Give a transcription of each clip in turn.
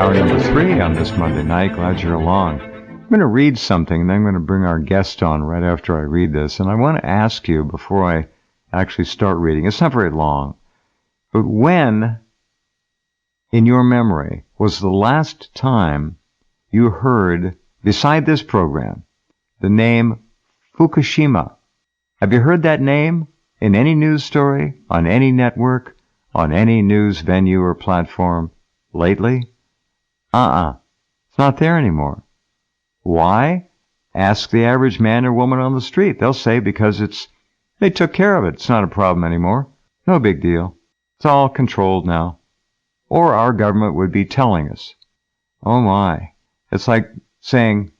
Hour number 3 on this Monday night. Glad you're along. I'm going to read something, and then I'm going to bring our guest on right after I read this. And I want to ask you, before I actually start reading, it's not very long, but when, in your memory, was the last time you heard, beside this program, the name Fukushima? Have you heard that name in any news story, on any network, on any news venue or platform lately? It's not there anymore. Why? Ask the average man or woman on the street. They'll say because they took care of it. It's not a problem anymore. No big deal. It's all controlled now. Or our government would be telling us. Oh my. It's like saying,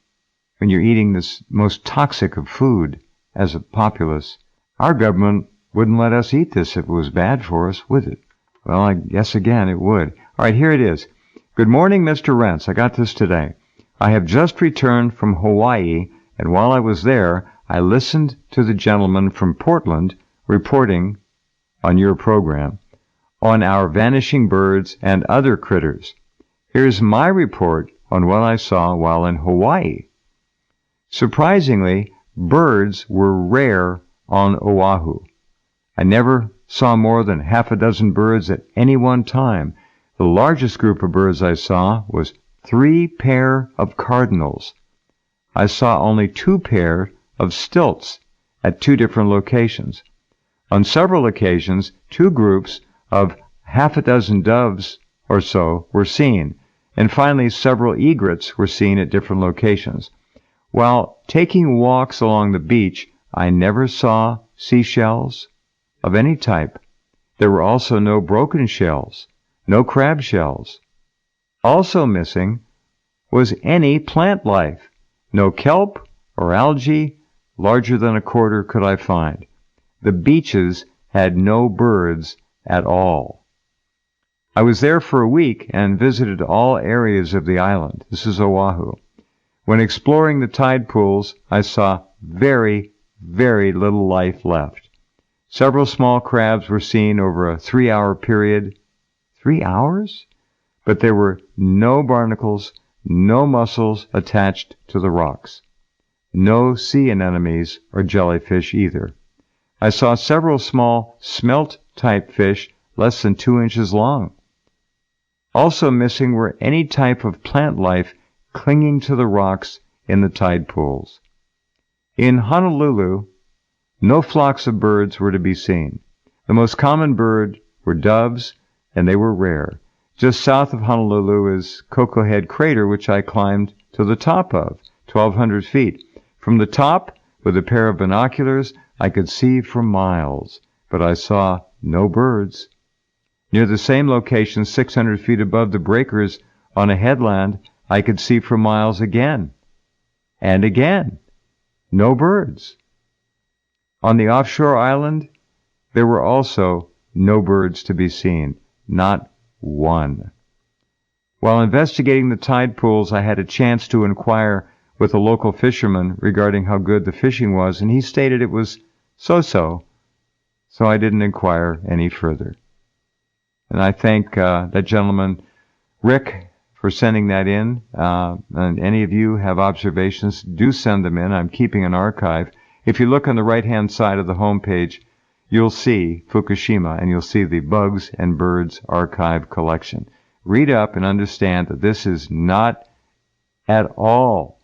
when you're eating this most toxic of food as a populace, our government wouldn't let us eat this if it was bad for us, would it? Well, I guess again it would. All right, here it is. Good morning, Mr. Rense. I got this today. I have just returned from Hawaii, and while I was there, I listened to the gentleman from Portland reporting on your program on our vanishing birds and other critters. Here's my report on what I saw while in Hawaii. Surprisingly, birds were rare on Oahu. I never saw more than half a dozen birds at any one time. The largest group of birds I saw was 3 pair of cardinals. I saw only 2 pair of stilts at 2 different locations. On several occasions, 2 groups of half a dozen doves or so were seen, and finally several egrets were seen at different locations. While taking walks along the beach, I never saw seashells of any type. There were also no broken shells, no crab shells. Also missing was any plant life. No kelp or algae larger than a quarter could I find. The beaches had no birds at all. I was there for a week and visited all areas of the island. This is Oahu. When exploring the tide pools, I saw very, very little life left. Several small crabs were seen over a 3-hour period. 3 hours? But there were no barnacles, no mussels attached to the rocks. No sea anemones or jellyfish either. I saw several small smelt-type fish less than 2 inches long. Also missing were any type of plant life clinging to the rocks in the tide pools. In Honolulu, no flocks of birds were to be seen. The most common bird were doves, and they were rare. Just south of Honolulu is Cocoa Head Crater, which I climbed to the top of, 1,200 feet. From the top, with a pair of binoculars, I could see for miles, but I saw no birds. Near the same location, 600 feet above the breakers on a headland, I could see for miles again. And again. No birds. On the offshore island, there were also no birds to be seen. Not one. While investigating the tide pools, I had a chance to inquire with a local fisherman regarding how good the fishing was, and he stated it was so-so, so I didn't inquire any further. And I thank that gentleman, Rick, for sending that in. And any of you have observations, do send them in. I'm keeping an archive. If you look on the right-hand side of the homepage, you'll see Fukushima, and you'll see the Bugs and Birds Archive Collection. Read up and understand that this is not at all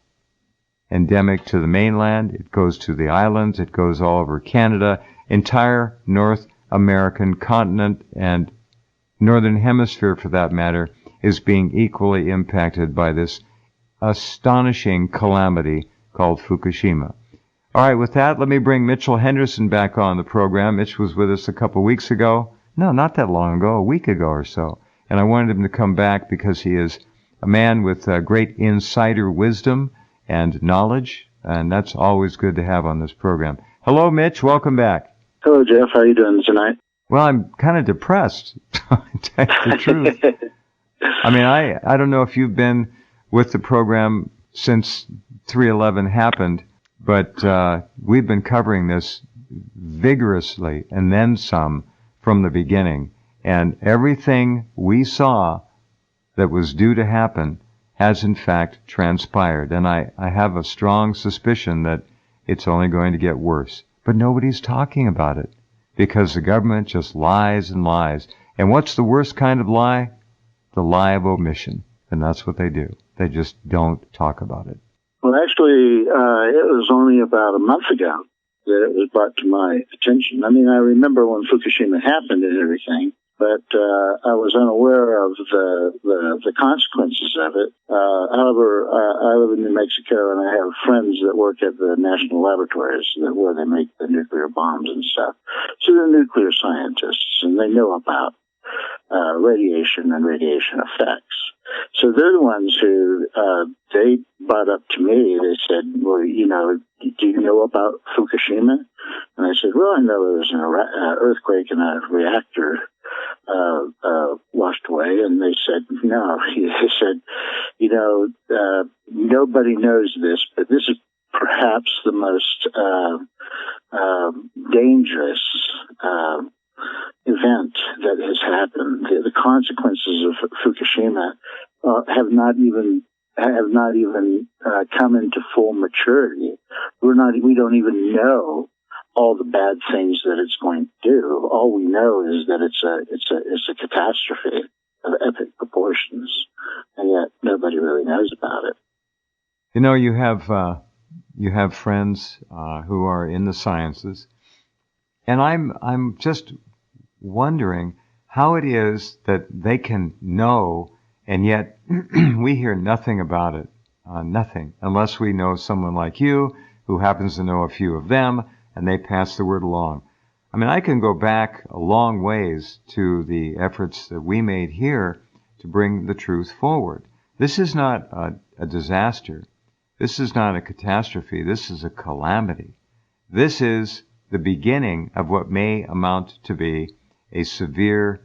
endemic to the mainland. It goes to the islands. It goes all over Canada, entire North American continent, and Northern Hemisphere, for that matter, is being equally impacted by this astonishing calamity called Fukushima. All right, with that, let me bring Mitchell Henderson back on the program. Mitch was with us a couple weeks ago. No, not that long ago, a week ago or so. And I wanted him to come back because he is a man with great insider wisdom and knowledge, and that's always good to have on this program. Hello, Mitch. Welcome back. Hello, Jeff. How are you doing tonight? Well, I'm kind of depressed, to tell you the truth. I mean, I don't know if you've been with the program since 3/11 happened, but we've been covering this vigorously and then some from the beginning. And everything we saw that was due to happen has in fact transpired. And I have a strong suspicion that it's only going to get worse. But nobody's talking about it because the government just lies and lies. And what's the worst kind of lie? The lie of omission. And that's what they do. They just don't talk about it. Well, actually, it was only about a month ago that it was brought to my attention. I mean, I remember when Fukushima happened and everything, but I was unaware of the consequences of it. However, I live in New Mexico, and I have friends that work at the national laboratories where they make the nuclear bombs and stuff. So they're nuclear scientists, and they know about radiation and radiation effects. So they're the ones who they brought up to me. They said, well, you know, do you know about Fukushima? And I said, well, I know there was an earthquake and a reactor washed away. And they said, no. They said, you know, nobody knows this, but this is perhaps the most dangerous event that has happened. The consequences of Fukushima have not even come into full maturity. We don't even know all the bad things that it's going to do. All we know is that it's a catastrophe of epic proportions, and yet nobody really knows about it. You know, you have friends who are in the sciences, and I'm just wondering how it is that they can know, and yet we hear nothing about it, nothing, unless we know someone like you who happens to know a few of them, and they pass the word along. I mean, I can go back a long ways to the efforts that we made here to bring the truth forward. This is not a disaster. This is not a catastrophe. This is a calamity. This is the beginning of what may amount to be a severe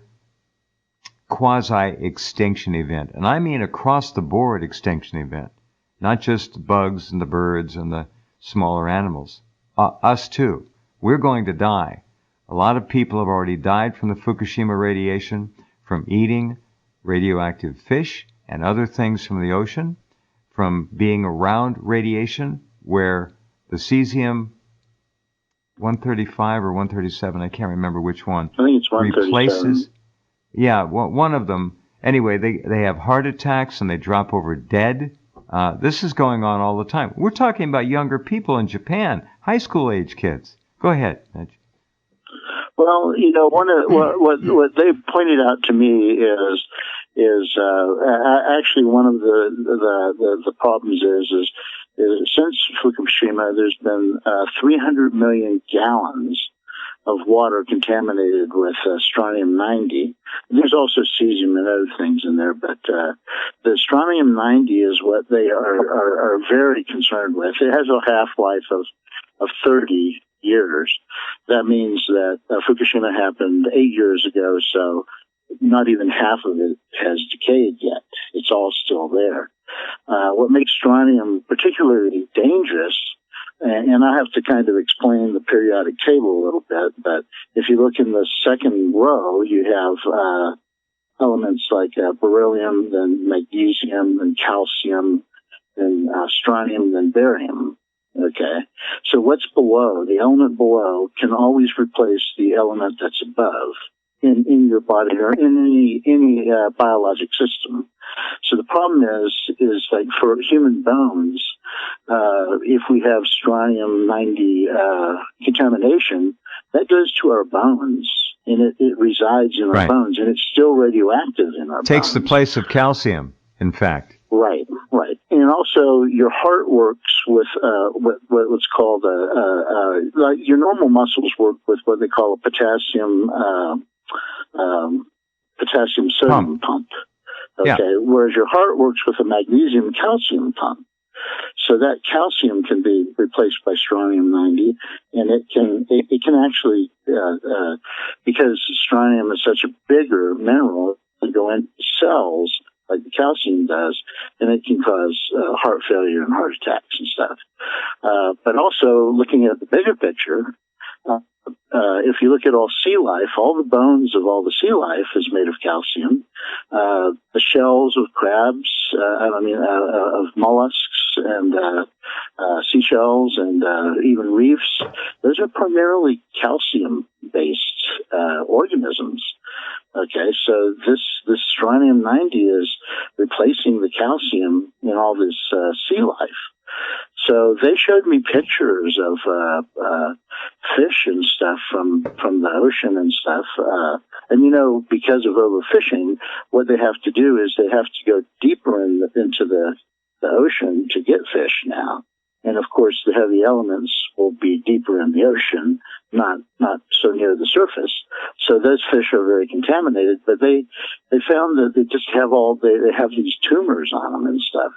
quasi-extinction event. And I mean across-the-board extinction event, not just bugs and the birds and the smaller animals. Us too. We're going to die. A lot of people have already died from the Fukushima radiation, from eating radioactive fish and other things from the ocean, from being around radiation where the cesium-135 or 137, I can't remember which one, I think it's 137. replaces. Yeah, one of them. Anyway, they have heart attacks and they drop over dead. This is going on all the time. We're talking about younger people in Japan, high school age kids. Go ahead, Mitch. Well, you know, what they pointed out to me is actually one of the problems is since Fukushima, there's been 300 million gallons of water contaminated with strontium-90. There's also cesium and other things in there, but the strontium-90 is what they are very concerned with. It has a half-life of 30 years. That means that Fukushima happened 8 years ago, so not even half of it has decayed yet. It's all still there. What makes strontium particularly dangerous, and I have to kind of explain the periodic table a little bit, but if you look in the second row, you have elements like beryllium, then magnesium, then calcium, then strontium, then barium. Okay, so what's below, the element below, can always replace the element that's above in your body or in any biologic system. So the problem is like for human bones, if we have strontium-90 contamination, that goes to our bones, and it resides in our bones, and it's still radioactive in our bones. Takes the place of calcium, in fact. Right. And also, your heart works with what's called like your normal muscles work with what they call a potassium sodium pump. Okay, yeah. Whereas your heart works with a magnesium calcium pump. So that calcium can be replaced by strontium-90, and it can actually because strontium is such a bigger mineral, it can go into cells like the calcium does, and it can cause heart failure and heart attacks and stuff. But also, looking at the bigger picture, if you look at all sea life, all the bones of all the sea life is made of calcium. The shells of crabs, of mollusks and seashells and even reefs, those are primarily calcium-based organisms. Okay, so this strontium-90 is replacing the calcium in all this sea life. So they showed me pictures of fish and stuff from the ocean and stuff. And because of overfishing, what they have to do is they have to go deeper into the ocean to get fish now. And of course, the heavy elements will be deeper in the ocean, not so near the surface. So those fish are very contaminated. But they found that they just have they have these tumors on them and stuff.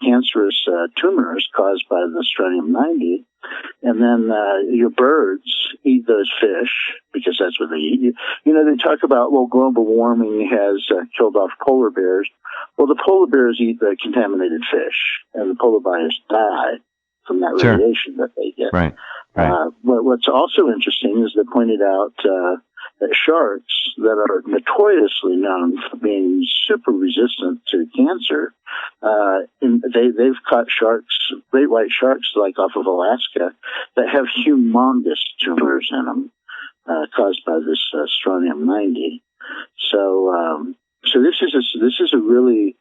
Cancerous tumors caused by the strontium-90, and then your birds eat those fish because that's what they eat. They talk about, global warming has killed off polar bears. Well, the polar bears eat the contaminated fish, and the polar bears die from that radiation that they get. Right. What's also interesting is they pointed out that sharks that are notoriously known for being super resistant to cancer, they've caught sharks, great white sharks, like off of Alaska, that have humongous tumors in them caused by this strontium-90. So this is a really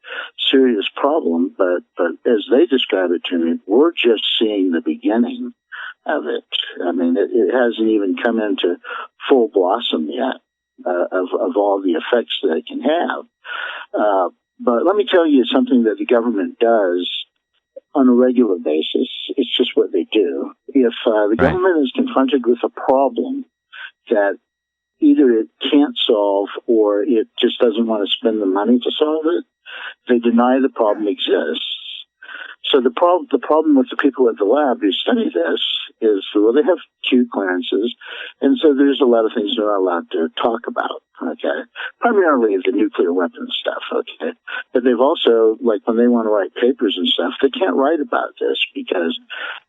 serious problem, but as they describe it to me, we're just seeing the beginning of it. I mean, it hasn't even come into full blossom yet of all the effects that it can have. But let me tell you something that the government does on a regular basis. It's just what they do. If the government is confronted with a problem that either it can't solve or it just doesn't want to spend the money to solve it, they deny the problem exists. So the problem with the people at the lab who study this is, they have Q clearances, and so there's a lot of things they're not allowed to talk about, okay? Primarily the nuclear weapons stuff, okay? But they've also, like when they want to write papers and stuff, they can't write about this because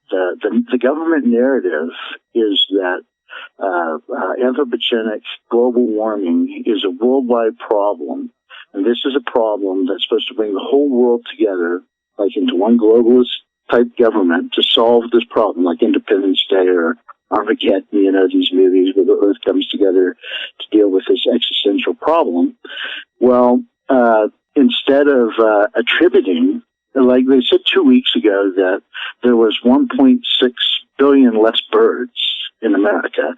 the government narrative is that anthropogenic global warming is a worldwide problem, and this is a problem that's supposed to bring the whole world together, like into one globalist type government to solve this problem, like Independence Day or Armageddon, these movies where the Earth comes together to deal with this existential problem. Well, instead of attributing, like they said 2 weeks ago that there was 1.6 billion less birds in America.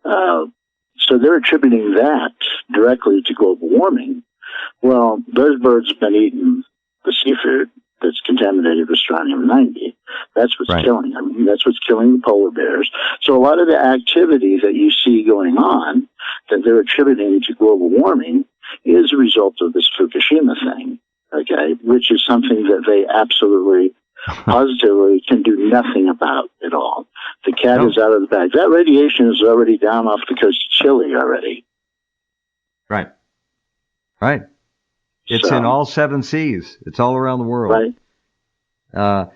So they're attributing that directly to global warming. Well, those birds have been eating the seafood that's contaminated with strontium-90. That's what's killing them. That's what's killing the polar bears. So a lot of the activity that you see going on that they're attributing to global warming is a result of this Fukushima thing, okay, which is something that they absolutely, positively can do nothing about at all. The cat is out of the bag. That radiation is already down off the coast of Chile already. Right. It's in all 7 seas. It's all around the world. Right.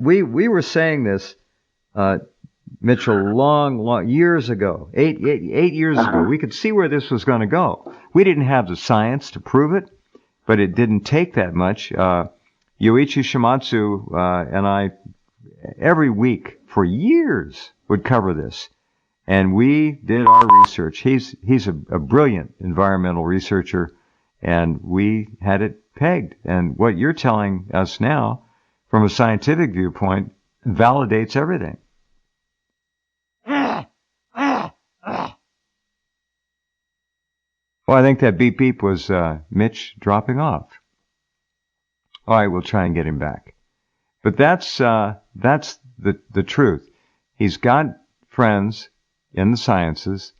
We were saying this, Mitchell, long years ago, eight years ago. We could see where this was going to go. We didn't have the science to prove it, but it didn't take that much. Yoichi Shimatsu and I, every week for years, would cover this. And we did our research. He's a brilliant environmental researcher, and we had it pegged. And what you're telling us now, from a scientific viewpoint, validates everything. Well, I think that beep beep was Mitch dropping off. All right, we'll try and get him back. But that's the truth. He's got friends in the sciences,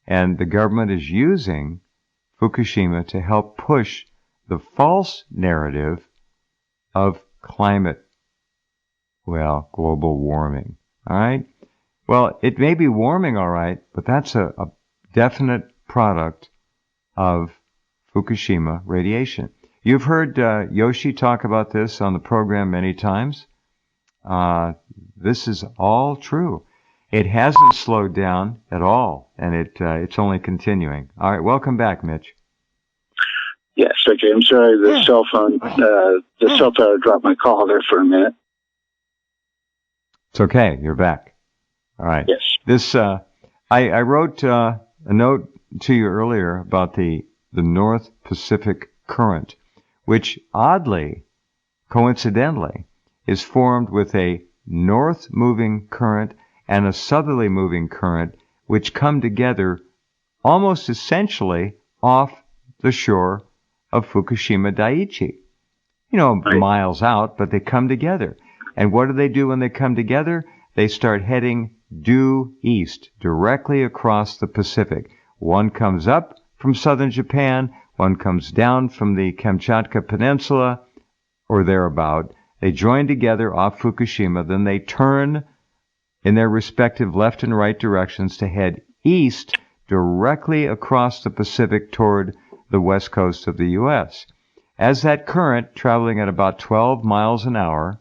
and the government is using Fukushima to help push the false narrative of climate, global warming. All right? Well, it may be warming, all right, but that's a definite product of Fukushima radiation. You've heard Yoshi talk about this on the program many times. This is all true. It hasn't slowed down at all, and it's only continuing. All right, welcome back, Mitch. Yes, okay. I'm sorry, the cell phone, the cell tower dropped my call there for a minute. It's okay. You're back. All right. Yes. This I wrote a note to you earlier about the North Pacific Current, which oddly, coincidentally, is formed with a north-moving current and a southerly moving current, which come together almost essentially off the shore of Fukushima Daiichi. You know, Right. miles out, but they come together. And what do they do when they come together? They start heading due east, directly across the Pacific. One comes up from southern Japan, one comes down from the Kamchatka Peninsula, or thereabout. They join together off Fukushima, then they turn in their respective left and right directions to head east, directly across the Pacific toward the west coast of the U.S. As that current, traveling at about 12 miles an hour,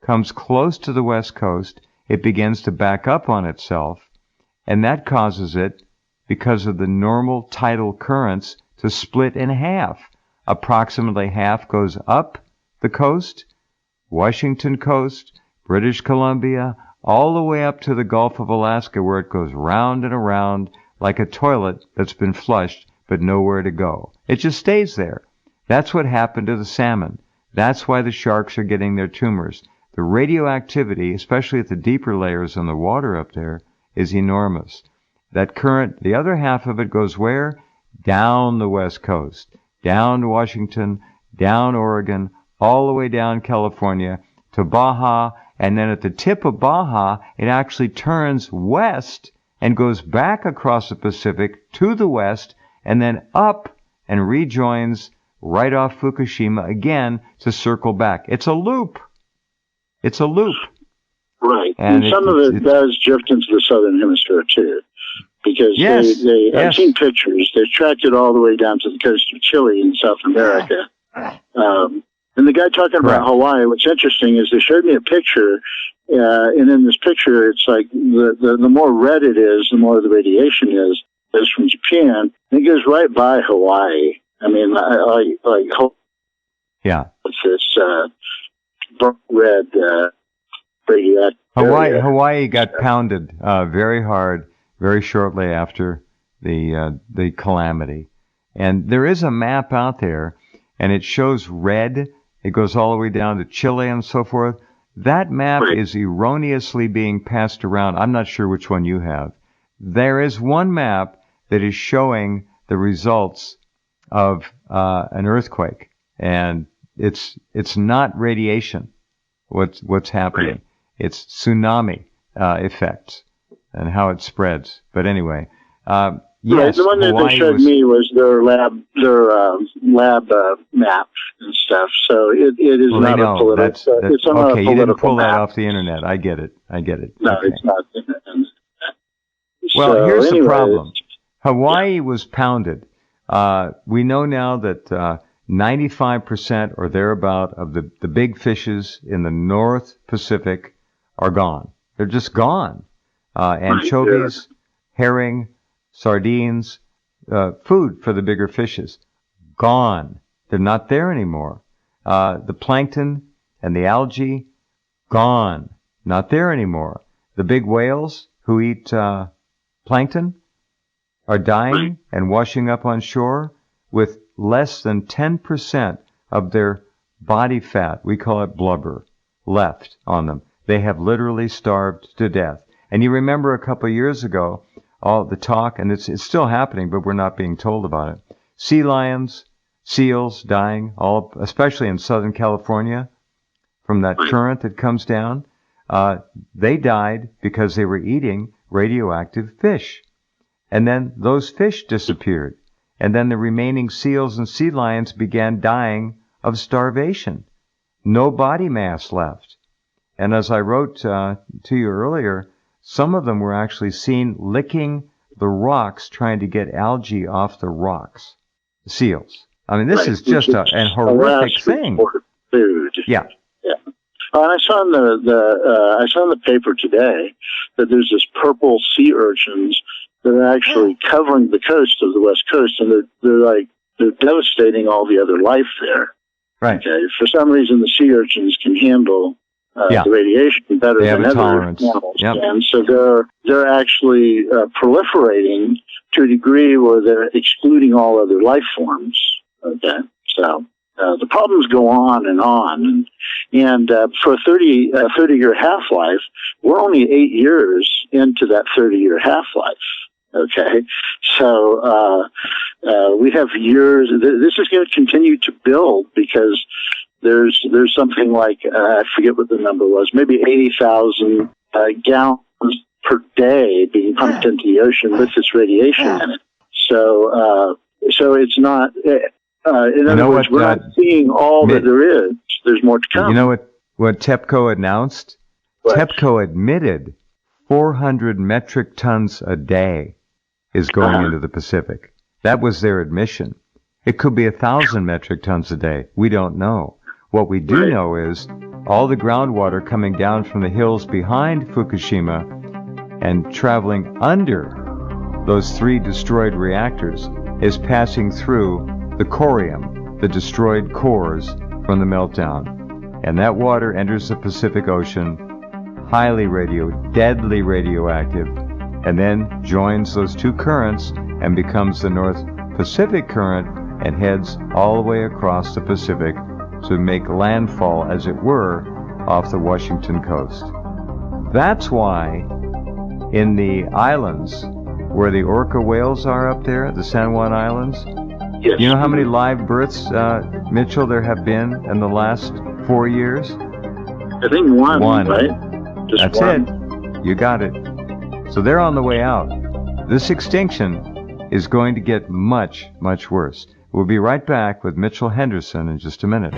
comes close to the west coast, it begins to back up on itself, and that causes it, because of the normal tidal currents, to split in half. Approximately half goes up the coast, Washington coast, British Columbia, all the way up to the Gulf of Alaska, where it goes round and around like a toilet that's been flushed but nowhere to go. It just stays there. That's what happened to the salmon. That's why the sharks are getting their tumors. The radioactivity, especially at the deeper layers in the water up there, is enormous. That current, the other half of it goes where? Down the west coast, down to Washington, down Oregon, all the way down California to Baja, and then at the tip of Baja, it actually turns west and goes back across the Pacific to the west, and then up and rejoins right off Fukushima again to circle back. It's a loop. It's a loop. Right. And some of it does drift into the southern hemisphere, too. Because I've seen pictures. They've tracked it all the way down to the coast of Chile in South America. And the guy talking about Hawaii, what's interesting is they showed me a picture, and in this picture, it's like the more red it is, the more the radiation is from Japan. And it goes right by Hawaii. I mean, it's this red radioactive area. Hawaii got pounded very hard very shortly after the calamity. And there is a map out there, and it shows red. It goes all the way down to Chile and so forth. That map is erroneously being passed around. I'm not sure which one you have. There is one map that is showing the results of an earthquake, and it's not radiation. What's happening? It's tsunami effects and how it spreads. But anyway, yes, the one that they showed me was their lab map and stuff. So it is not a political. It's not okay, a you didn't pull map. that off the internet. I get it. No, okay. It's not. Well, here's the problem. Hawaii was pounded. We know now that 95% or thereabout of the big fishes in the North Pacific are gone. They're just gone. Anchovies, herring, sardines, food for the bigger fishes, gone. They're not there anymore. The plankton and the algae, gone. Not there anymore. The big whales who eat plankton are dying and washing up on shore with less than 10% of their body fat, we call it blubber, left on them. They have literally starved to death. And you remember a couple of years ago, all the talk, and it's still happening, but we're not being told about it. Sea lions, seals dying, especially in Southern California, from that current that comes down. They died because they were eating radioactive fish. And then those fish disappeared. And then the remaining seals and sea lions began dying of starvation. No body mass left. And as I wrote to you earlier, some of them were actually seen licking the rocks, trying to get algae off the rocks. Seals. I mean, this is just a horrific thing. Food. Yeah. And I saw in I saw in the paper today that there's this purple sea urchins that are actually covering the coast of the West Coast, and they're devastating all the other life there. Right. Okay. For some reason, the sea urchins can handle the radiation better than other animals, and so they're actually proliferating to a degree where they're excluding all other life forms. Okay, so the problems go on, and for a 30-year half-life, we're only 8 years into that 30-year half-life. Okay, so we have years. This is going to continue to build because there's something like I forget what the number was, maybe 80,000 gallons per day being pumped into the ocean with this radiation in it. So it's not. In other words, we're not seeing all that there is. There's more to come. You know what TEPCO announced? What? TEPCO admitted 400 metric tons a day is going into the Pacific. That was their admission. It could be 1,000 metric tons a day. We don't know. What we do know is all the groundwater coming down from the hills behind Fukushima and traveling under those 3 destroyed reactors is passing through the corium, the destroyed cores from the meltdown. And that water enters the Pacific Ocean, deadly radioactive, and then joins those 2 currents and becomes the North Pacific Current and heads all the way across the Pacific to make landfall, as it were, off the Washington coast. That's why in the islands where the orca whales are up there, the San Juan Islands, yes. You know how many live births, Mitchell, there have been in the last 4 years? I think one. Right? Just That's one. it. You got it. So they're on the way out. This extinction is going to get much, much worse. We'll be right back with Mitchell Henderson in just a minute.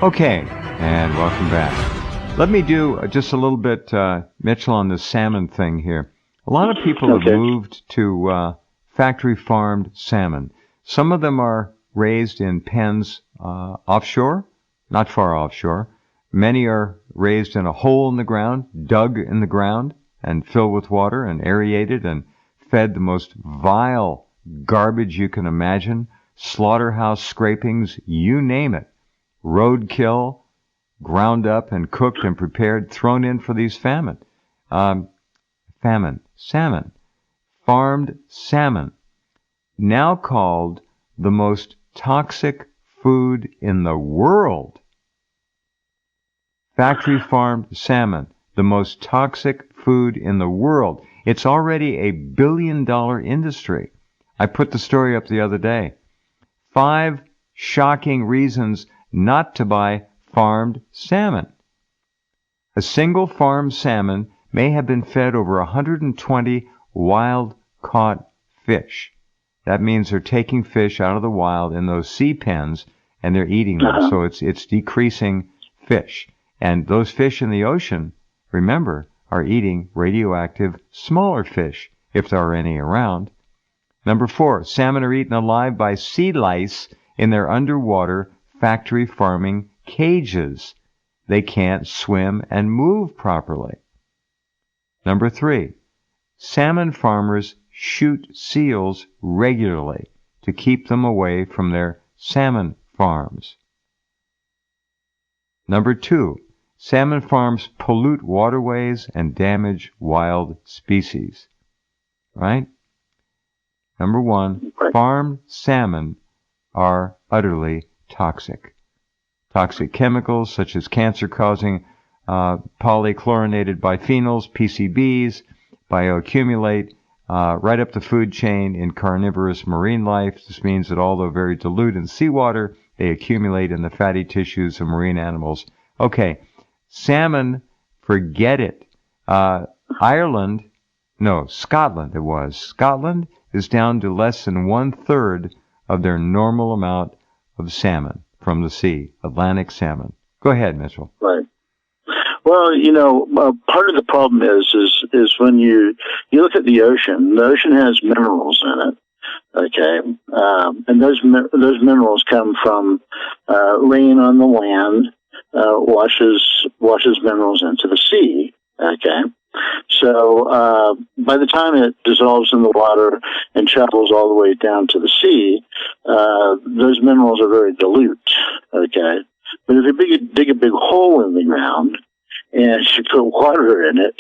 Okay, and welcome back. Let me do just a little bit, Mitchell, on this salmon thing here. A lot of people have moved to factory-farmed salmon. Some of them are raised in pens offshore, not far offshore. Many are raised in a hole in the ground, dug in the ground, and filled with water and aerated and fed the most vile garbage you can imagine, slaughterhouse scrapings, you name it. Roadkill, ground up and cooked and prepared, thrown in for these salmon. Farmed salmon, now called the most toxic food in the world. Factory farmed salmon, the most toxic food in the world. It's already a $1 billion industry. I put the story up the other day. 5 shocking reasons not to buy farmed salmon. A single farmed salmon may have been fed over 120 wild-caught fish. That means they're taking fish out of the wild in those sea pens, and they're eating them. So it's decreasing fish. And those fish in the ocean, remember, are eating radioactive smaller fish, if there are any around. Number 4, salmon are eaten alive by sea lice in their underwater factory farming cages. They can't swim and move properly. Number 3, salmon farmers shoot seals regularly to keep them away from their salmon farms. Number 2, salmon farms pollute waterways and damage wild species. Right? Number 1, farmed salmon are utterly toxic. Toxic chemicals such as cancer-causing polychlorinated biphenyls, PCBs, bioaccumulate right up the food chain in carnivorous marine life. This means that although very dilute in seawater, they accumulate in the fatty tissues of marine animals. Okay, salmon, forget it. Scotland is down to less than 1/3 of their normal amount of salmon. from the sea, Atlantic salmon. Go ahead, Mitchell. Right. Well, part of the problem is when you look at the ocean has minerals in it. Okay, and those minerals come from rain on the land, washes minerals into the sea. Okay, so by the time it dissolves in the water and travels all the way down to the sea, those minerals are very dilute. Okay, but if you dig a big hole in the ground and you put water in it,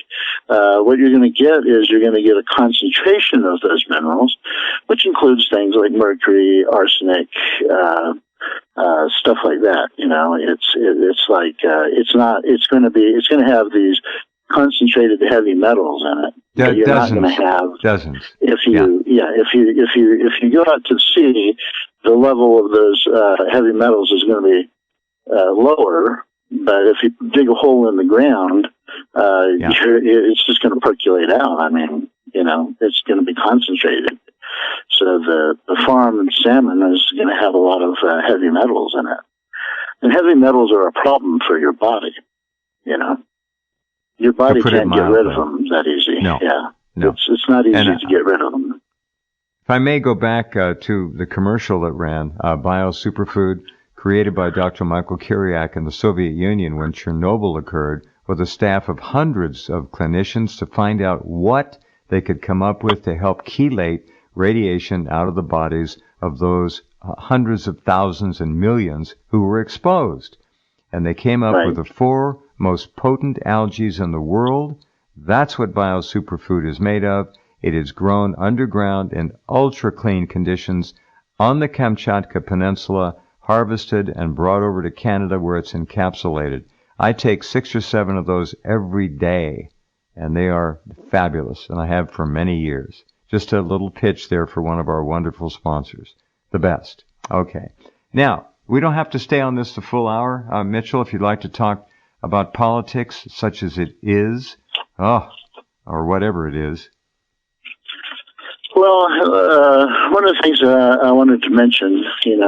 what you're going to get is you're going to get a concentration of those minerals, which includes things like mercury, arsenic, stuff like that. It's going to have these concentrated heavy metals in it. But you're not going to have dozens. If you go out to sea, the level of those heavy metals is going to be lower. But if you dig a hole in the ground, it's just going to percolate out. I mean, it's going to be concentrated. So the farm salmon is going to have a lot of heavy metals in it. And heavy metals are a problem for your body. Your body can't get rid of them that easy. No. Yeah. No. It's not easy to get rid of them. If I may go back to the commercial that ran, Bio Superfood, created by Dr. Michael Kiriak in the Soviet Union when Chernobyl occurred, with a staff of hundreds of clinicians to find out what they could come up with to help chelate radiation out of the bodies of those hundreds of thousands and millions who were exposed. And they came up with the 4 most potent algae in the world. That's what Bio Superfood is made of. It is grown underground in ultra-clean conditions on the Kamchatka Peninsula, harvested and brought over to Canada where it's encapsulated. I take 6 or 7 of those every day, and they are fabulous, and I have for many years. Just a little pitch there for one of our wonderful sponsors. The best. Okay. Now, we don't have to stay on this the full hour. Mitchell, if you'd like to talk about politics such as it is, or whatever it is. Well, one of the things I wanted to mention, in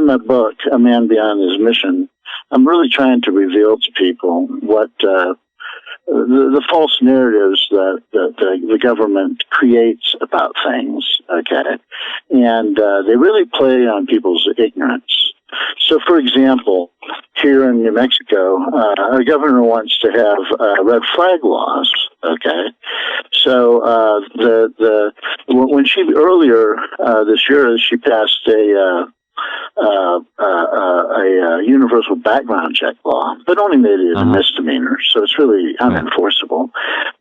my book, A Man Beyond His Mission, I'm really trying to reveal to people what the false narratives that the government creates about things, okay? And they really play on people's ignorance. So, for example, here in New Mexico, our governor wants to have red flag laws. Okay, so when she earlier this year she passed a universal background check law, but only made it a misdemeanor, so it's really unenforceable.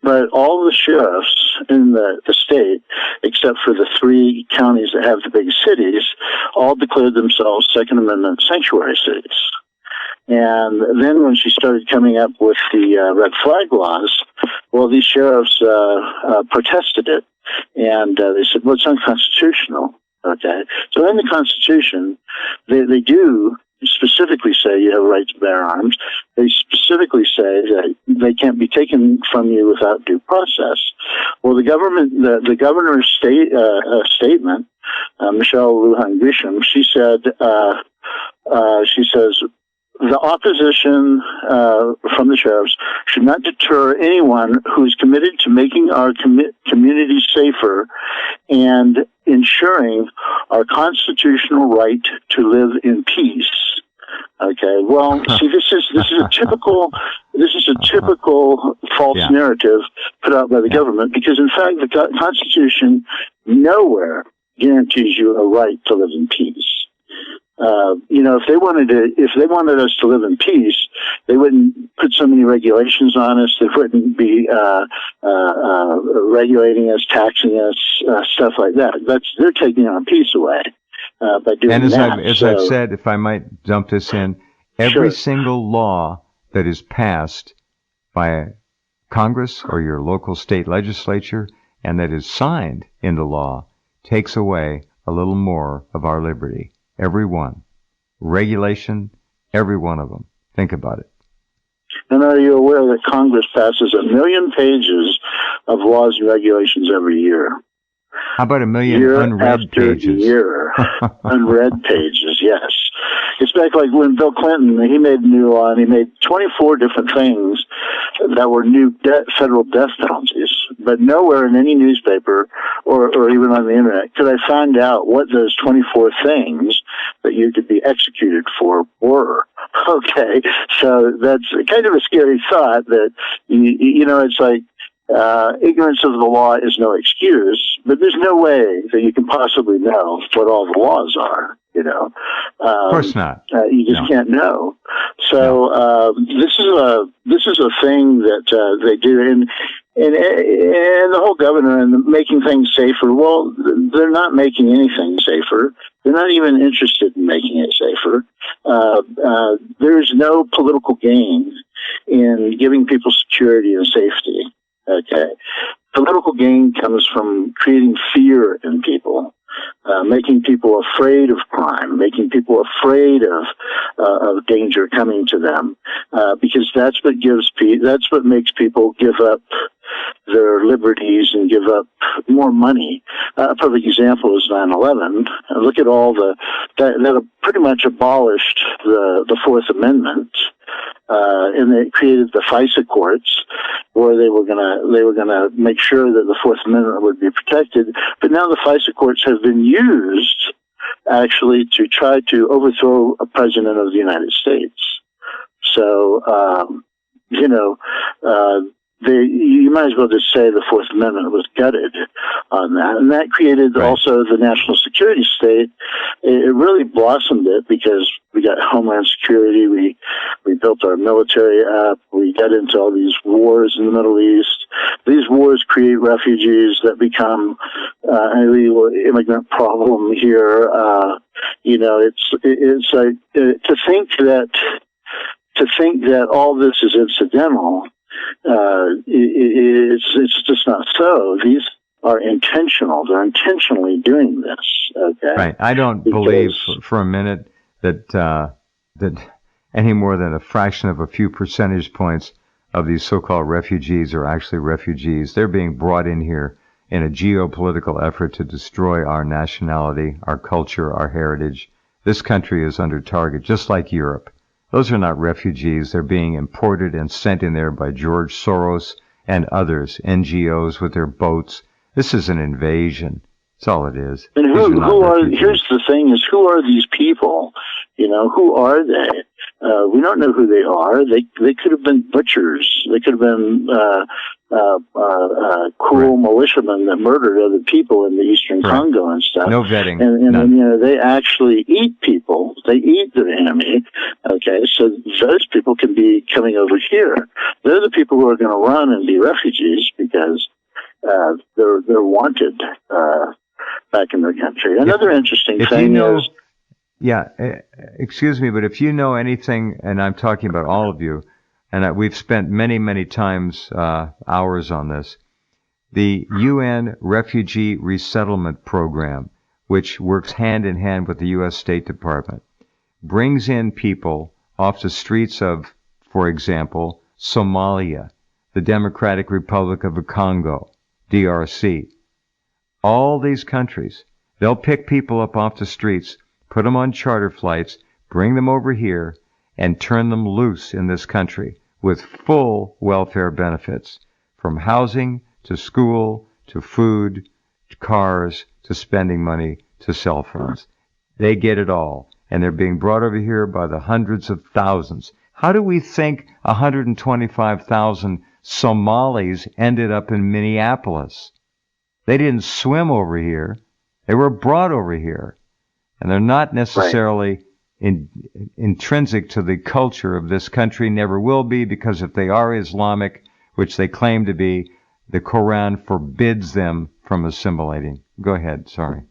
But all the sheriffs in the state, except for the 3 counties that have the big cities, all declared themselves Second Amendment sanctuary cities. And then when she started coming up with the red flag laws, well, these sheriffs protested it, and they said, well, it's unconstitutional. Okay, so in the Constitution, they do specifically say you have a right to bear arms. They specifically say that they can't be taken from you without due process. Well, the governor's statement, Michelle Lujan Grisham, she says, the opposition from the sheriffs should not deter anyone who is committed to making our community safer and ensuring our constitutional right to live in peace. Okay. Well, see, this is a typical false narrative put out by the government, because in fact the Constitution nowhere guarantees you a right to live in peace. If they wanted us to live in peace, they wouldn't put so many regulations on us. They wouldn't be regulating us, taxing us, stuff like that. They're taking our peace away by doing that. And as I've said, if I might dump this in, every single law that is passed by Congress or your local state legislature and that is signed into law takes away a little more of our liberty. Every one. Regulation, every one of them. Think about it. And are you aware that Congress passes 1 million pages of laws and regulations every year? How about 1 million unread pages? Year, unread pages, yes. It's back like when Bill Clinton, he made a new law, and he made 24 different things that were new federal death penalties. But nowhere in any newspaper or even on the internet could I find out what those 24 things that you could be executed for were. Okay, so that's kind of a scary thought that, you know, it's like, ignorance of the law is no excuse, but there's no way that you can possibly know what all the laws are, you know. Of course not. You just can't know. So this is a thing that they do, and the whole governor and making things safer. Well, they're not making anything safer. They're not even interested in making it safer. There's no political gain in giving people security and safety. Okay. Political gain comes from creating fear in people, making people afraid of crime, making people afraid of danger coming to them, because that's what makes people give up their liberties and give up more money. A perfect example is 9/11. Look at all that pretty much abolished the Fourth Amendment. And they created the FISA courts, where they were gonna make sure that the Fourth Amendment would be protected. But now the FISA courts have been used actually to try to overthrow a president of the United States. So, you know, you might as well just say the Fourth Amendment was gutted on that. And that created also the national security state. It really blossomed it because we got Homeland Security. We built our military up. We got into all these wars in the Middle East. These wars create refugees that become an illegal immigrant problem here. You know, it's like to think that all this is incidental. It's just not so. These are intentional. They're intentionally doing this. Okay. Right. I don't believe for a minute that any more than a fraction of a few percentage points of these so-called refugees are actually refugees. They're being brought in here in a geopolitical effort to destroy our nationality, our culture, our heritage. This country is under target, just like Europe. Those are not refugees. They're being imported and sent in there by George Soros and others, NGOs with their boats. This is an invasion. That's all it is. And here's the thing is, who are these people? You know, who are they? We don't know who they are. They could have been butchers. They could have been cruel militiamen that murdered other people in the eastern Congo and stuff. No vetting. And you know, they actually eat people. They eat their enemy. Okay, so those people can be coming over here. They're the people who are going to run and be refugees because they're wanted back in their country. Another interesting thing is. Yeah, excuse me, but if you know anything, and I'm talking about all of you, and we've spent many, many times hours on this, the UN Refugee Resettlement Program, which works hand in hand with the U.S. State Department, brings in people off the streets of, for example, Somalia, the Democratic Republic of the Congo, DRC. All these countries, they'll pick people up off the streets, put them on charter flights, bring them over here, and turn them loose in this country with full welfare benefits, from housing to school to food to cars to spending money to cell phones. They get it all, and they're being brought over here by the hundreds of thousands. How do we think 125,000 Somalis ended up in Minneapolis? They didn't swim over here. They were brought over here. And they're not necessarily intrinsic to the culture of this country, never will be, because if they are Islamic, which they claim to be, the Quran forbids them from assimilating. Go ahead, sorry.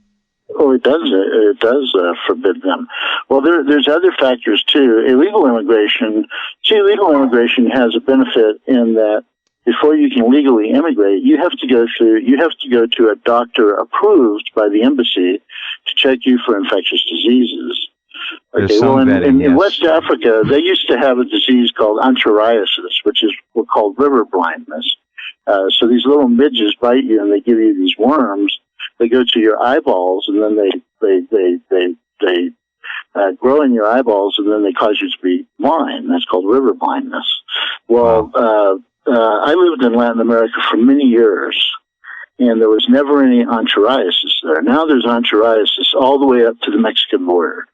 Oh, it does. It does forbid them. Well, there's other factors too. Illegal immigration. See, illegal immigration has a benefit in that before you can legally immigrate, you have to go to a doctor approved by the embassy to check you for infectious diseases. Okay, well, in West Africa, they used to have a disease called anthuriasis, which is called river blindness. So these little midges bite you, and they give you these worms. They go to your eyeballs, and then they grow in your eyeballs, and then they cause you to be blind. That's called river blindness. Well, I lived in Latin America for many years, and there was never any enteriasis there. Now there's enteriasis all the way up to the Mexican border.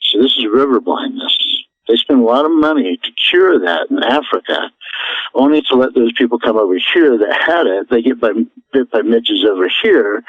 So this is river blindness. They spend a lot of money to cure that in Africa, only to let those people come over here that had it. They get bit by midges over here.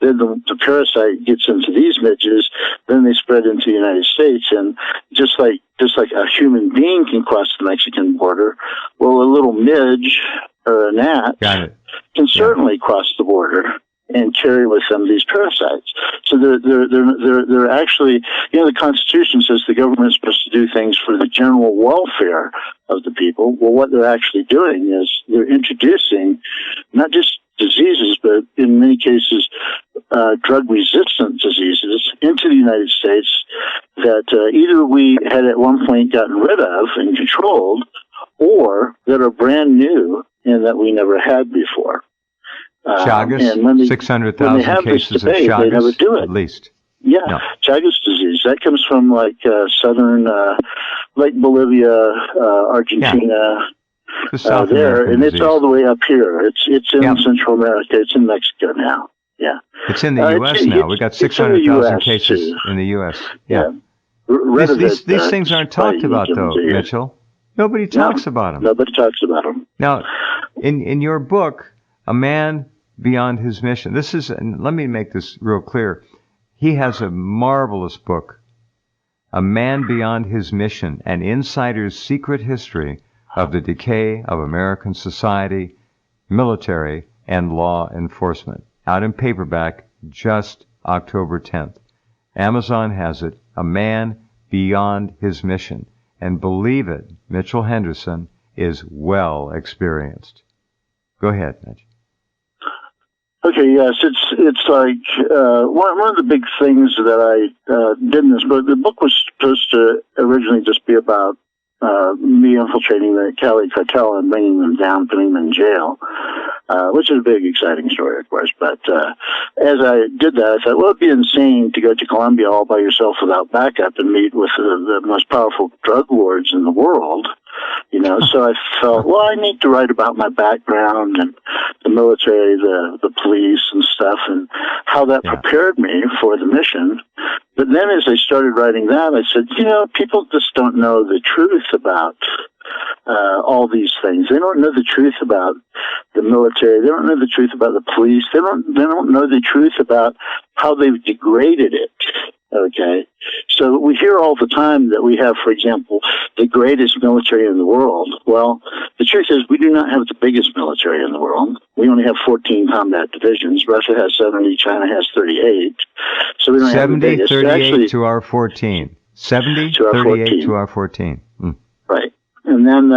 Then the parasite gets into these midges. Then they spread into the United States. And just like a human being can cross the Mexican border, well, a little midge or a gnat can certainly cross the border and carry with them these parasites. So they're actually, the Constitution says the government is supposed to do things for the general welfare of the people. Well, what they're actually doing is they're introducing not just diseases, but in many cases, drug-resistant diseases into the United States that either we had at one point gotten rid of and controlled, or that are brand new and that we never had before. Chagas, 600,000 cases of Chagas, they never do it. At least. Yeah, no. Chagas disease. That comes from southern Lake Bolivia, Argentina, there, and disease. It's all the way up here. It's in Central America. It's in Mexico now. Yeah, it's in the U.S. now. We got 600,000 cases in the U.S. Yeah. These things aren't talked about, though, Mitchell. Nobody talks about them. Nobody talks about them. Now, in your book, A Man Beyond His Mission. And let me make this real clear. He has a marvelous book, A Man Beyond His Mission, An Insider's Secret History of the Decay of American Society, Military, and Law Enforcement. Out in paperback, just October 10th. Amazon has it, A Man Beyond His Mission. And believe it, Mitchell Henderson is well experienced. Go ahead, Mitch. Okay, yes, it's like one of the big things that I did in this book. The book was supposed to originally just be about me infiltrating the Cali cartel and bringing them down, putting them in jail, which is a big, exciting story, of course. But as I did that, I thought, well, it'd be insane to go to Colombia all by yourself without backup and meet with the most powerful drug lords in the world. So I felt, well, I need to write about my background and the military, the police and stuff, and how that prepared me for the mission. But then as I started writing that, I said, people just don't know the truth about all these things. They don't know the truth about the military. They don't know the truth about the police. They don't know the truth about how they've degraded it. Okay, so we hear all the time that we have, for example, the greatest military in the world. Well, the truth is we do not have the biggest military in the world. We only have 14 combat divisions. Russia has 70, China has 38. So we don't have the biggest. 38 to our 14. 70, to our 38 14. to our 14. Right. And then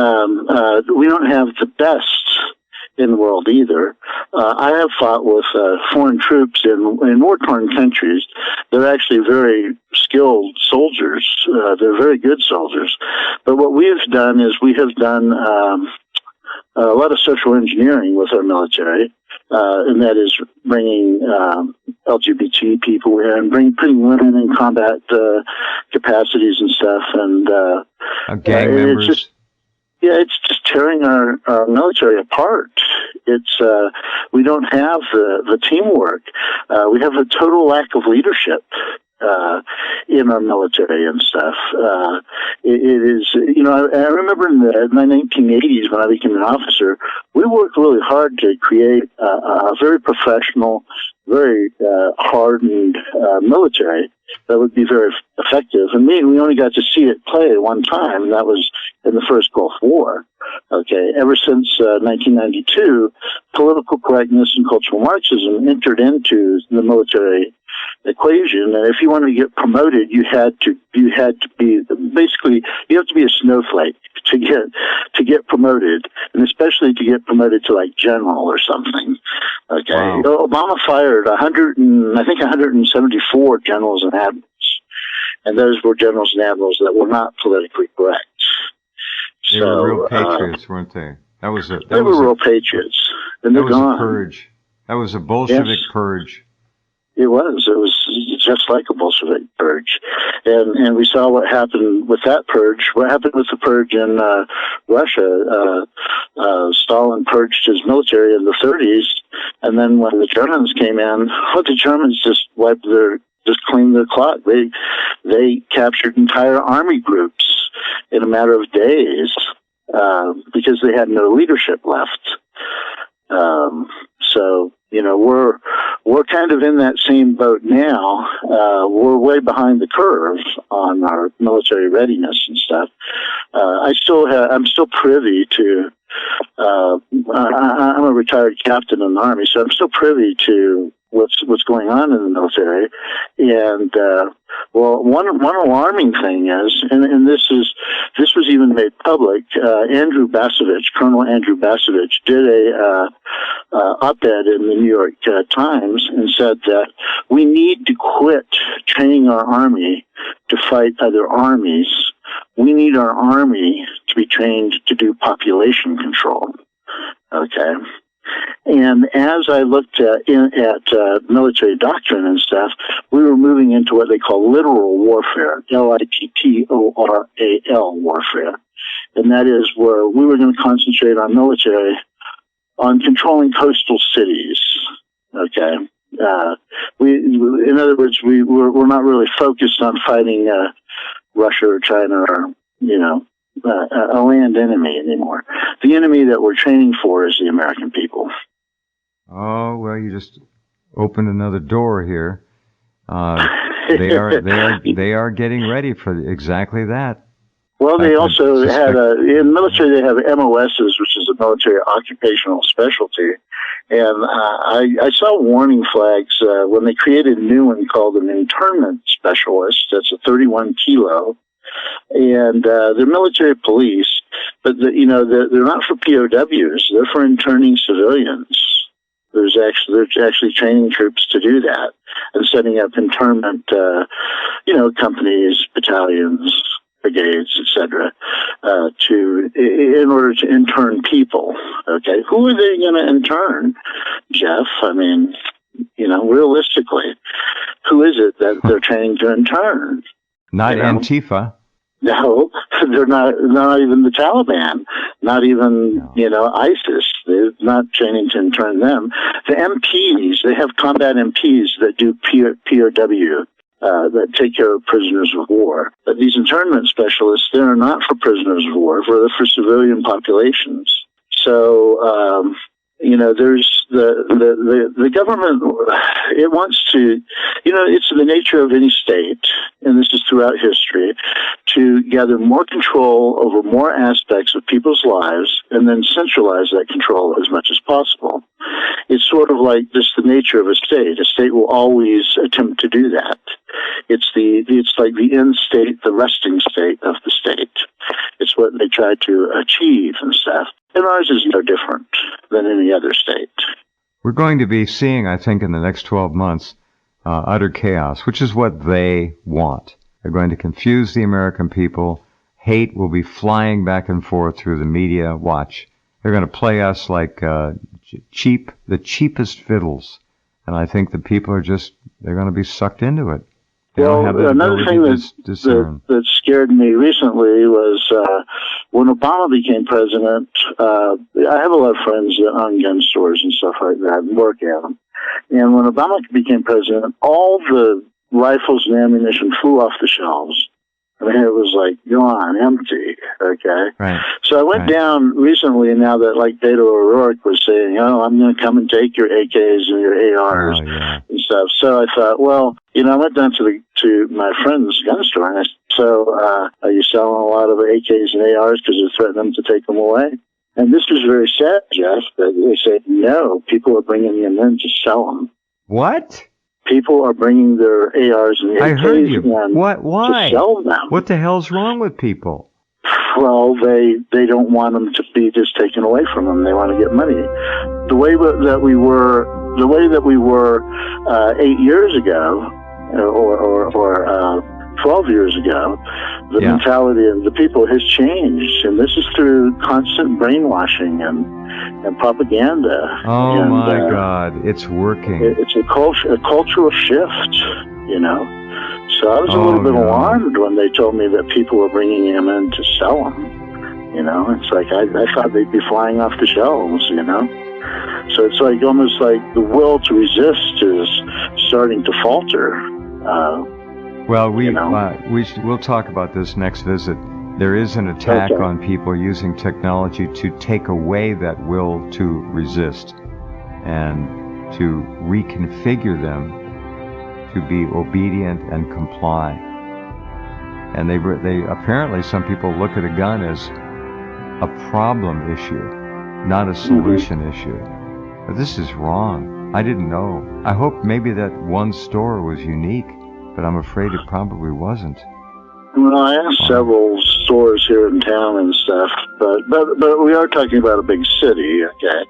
we don't have the best in the world either. I have fought with foreign troops in war-torn countries. They're actually very skilled soldiers. They're very good soldiers. But what we have done is we have done a lot of social engineering with our military, and that is bringing LGBT people in, and putting women in combat capacities and stuff, and gang members. It's just tearing our military apart. It's we don't have the teamwork. We have a total lack of leadership in our military and stuff. It is, I remember in the 1980s when I became an officer, we worked really hard to create a very professional, very hardened military that would be very effective. And we only got to see it play one time, and that was in the first Gulf War. Okay, ever since 1992, political correctness and cultural Marxism entered into the military equation, and if you wanted to get promoted, you had to be basically, you have to be a snowflake to get promoted, and especially to get promoted to like general or something. Okay, wow. Obama fired 174 generals and admirals, and those were generals and admirals that were not politically correct. They were real patriots, weren't they? They were real patriots, and they're gone. That was a purge. That was a Bolshevik purge. It was just like a Bolshevik purge. And we saw what happened with that purge. What happened with the purge in Russia. Stalin purged his military in the 30s, and then when the Germans came in, the Germans just cleaned their clock. They captured entire army groups in a matter of days because they had no leadership left. So, we're kind of in that same boat now. We're way behind the curve on our military readiness and stuff. I'm still privy to, I'm a retired captain in the Army, so I'm still privy to what's going on in the military. And, one alarming thing is, and this was even made public, Colonel Andrew Basovich did a op-ed in the New York Times and said that we need to quit training our army to fight other armies. We need our army to be trained to do population control. Okay. And as I looked at military doctrine and stuff, we were moving into what they call littoral warfare, Littoral warfare. And that is where we were going to concentrate our military on controlling coastal cities. Okay. In other words, we're not really focused on fighting Russia or China or, a land enemy anymore. The enemy that we're training for is the American people. Oh, well, you just opened another door here. They are getting ready for exactly that. Well, they also had in the military they have MOSs, which is a military occupational specialty. And I saw warning flags when they created a new one called an internment specialist. That's a 31 kilo. And they're military police, but they're not for POWs. They're for interning civilians. They're actually training troops to do that and setting up internment, companies, battalions, brigades, etc., in order to intern people. Okay, who are they going to intern, Jeff? I mean, realistically, who is it that they're training to intern? Not Antifa. No, they're not even the Taliban, not even, ISIS. They're not training to intern them. The MPs, they have combat MPs that do POW, that take care of prisoners of war. But these internment specialists, they're not for prisoners of war, they're for civilian populations. So, there's the government, it wants to, it's the nature of any state, and this is throughout history, to gather more control over more aspects of people's lives and then centralize that control as much as possible. It's sort of like just the nature of a state. A state will always attempt to do that. It's like the end state, the resting state of the state. It's what they try to achieve and stuff. And ours is no different than any other state. We're going to be seeing, I think, in the next 12 months, utter chaos, which is what they want. They're going to confuse the American people. Hate will be flying back and forth through the media. Watch. They're going to play us like the cheapest fiddles. And I think the people they're going to be sucked into it. Well, another thing that scared me recently was when Obama became president. I have a lot of friends that own gun stores and stuff like that and work at them. And when Obama became president, all the rifles and ammunition flew off the shelves. I mean, it was like gone, empty, okay? Right. So I went down recently, now that like Beto O'Rourke was saying, I'm going to come and take your AKs and your ARs and stuff. So I thought, well, I went down to my friend's gun store, and I said, so are you selling a lot of AKs and ARs because you're threatening them to take them away? And this was very sad, Jeff, that they said, no, people are bringing them in to sell them. What? People are bringing their ARs and AKs I heard you. to Why? sell them. What the hell's wrong with people? Well, they don't want them to be just taken away from them. They want to get money. The way that we were 8 years ago, or 12 years ago, The mentality of the people has changed, and this is through constant brainwashing and propaganda. Oh, my God, it's working. It's a cultural shift, you know. So I was a little bit alarmed when they told me that people were bringing them in to sell them. You know, it's like I thought they'd be flying off the shelves, you know. So it's like almost like the will to resist is starting to falter. Well, we'll talk about this next visit. There is an attack on people using technology to take away that will to resist and to reconfigure them to be obedient and comply. And they apparently, some people look at a gun as a problem issue, not a solution issue. But this is wrong. I didn't know. I hope maybe that one store was unique, but I'm afraid it probably wasn't. Well, I asked several stores here in town and stuff, but we are talking about a big city, okay?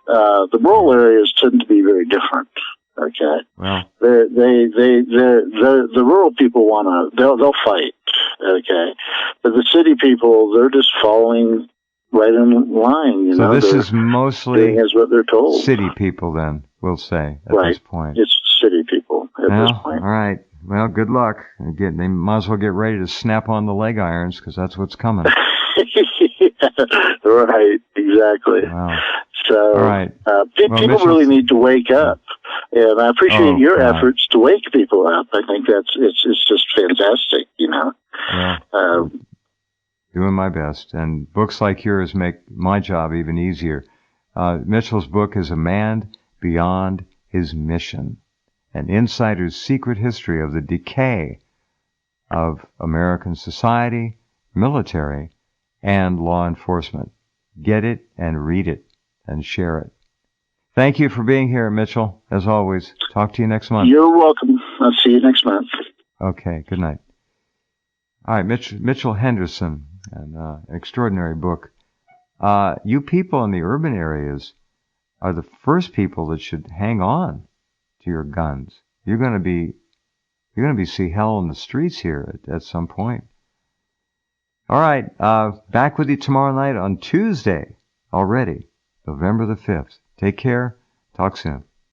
The rural areas tend to be very different, okay? Well, the rural people they'll fight, okay? But the city people, they're just following right in line, you know? So this is mostly as what they're told. City people, then, we'll say, at this point. It's city people at this point. All right. Well, good luck. They might as well get ready to snap on the leg irons, because that's what's coming. Right, exactly. Wow. So, all right. People really need to wake up, and I appreciate your efforts to wake people up. I think it's just fantastic, you know. Well, doing my best, and books like yours make my job even easier. Mitchell's book is A Man Beyond His Mission, an insider's secret history of the decay of American society, military, and law enforcement. Get it and read it and share it. Thank you for being here, Mitchell. As always, talk to you next month. You're welcome. I'll see you next month. Okay, good night. All right, Mitchell Henderson, an extraordinary book. You people in the urban areas are the first people that should hang on to your guns. You're going to be see hell in the streets here at some point. All right, back with you tomorrow night on Tuesday already, November the 5th. Take care. Talk soon.